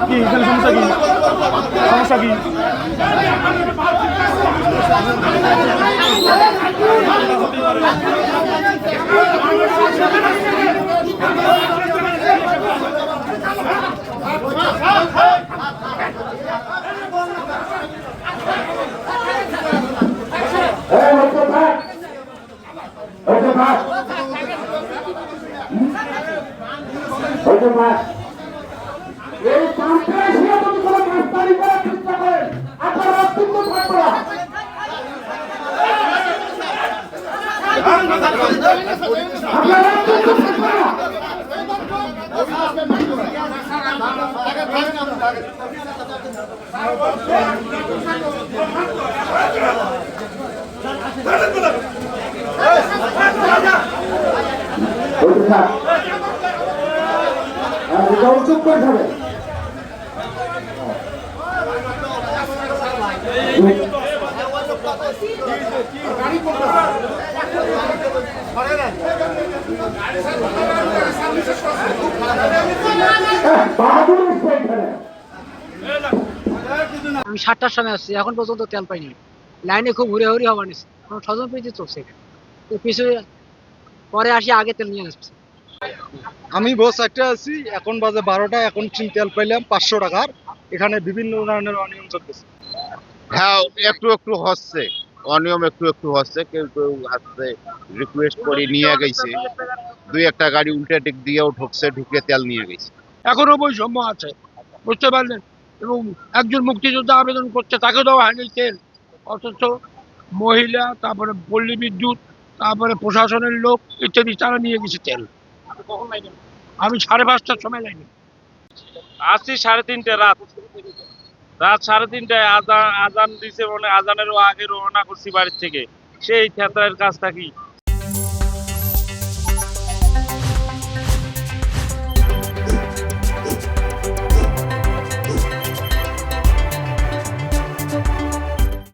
কি এখানে সমস্যা কি? সমস্যা কি? এই সন্ত্রাসীরা যদি কোনো গ্রেফতারি করার চেষ্টা করেন আপনারা অত্যন্ত থাকবে না। আপনারা অত্যন্ত থাকবে না। চুপ করে যাবে। আমি 7টার সময় আসছি, এখন পর্যন্ত তেল পাইনি। লাইনে খুব হুড়ি হওয়া নিচ্ছে, স্বজন প্রীতি চলছে। পিছনে পরে আসি, আগে তেল নিয়ে আসছে। আমি বস একটা আছি, এখন বাজে 12টা, এখন তেল পাইলাম 500 টাকার। এখানে বিভিন্ন ধরনের অনিয়ম চলতেছে। হ্যাঁ, একটু একটু হচ্ছে অনিয়ম, একটু একটু হচ্ছে। কেউ কেউ আসছে রিকোয়েস্ট করে নিয়ে গেছে, 2-1টা গাড়ি উল্টে দিক দিয়েও ঢুকছে, ঢুকে তেল নিয়ে গেছে। এখনো বৈষম্য আছে, বুঝতে পারলেন। এবং একজন মুক্তিযোদ্ধা আবেদন করছে, তাকে দেওয়া হয়নি তেল, অথচ মহিলা, তারপরে পল্লী বিদ্যুৎ, তারপরে প্রশাসনের লোক ইত্যাদি তারা নিয়ে গেছে তেল। আমি 5:30টার সময় লাইনি আসছি, 3:30 রাত 3:30টায় আজান দিছে, মানে আজানেরও আগে রওনা করছি বাড়ির থেকে। সেই ক্ষেত্রের কাজ থাকি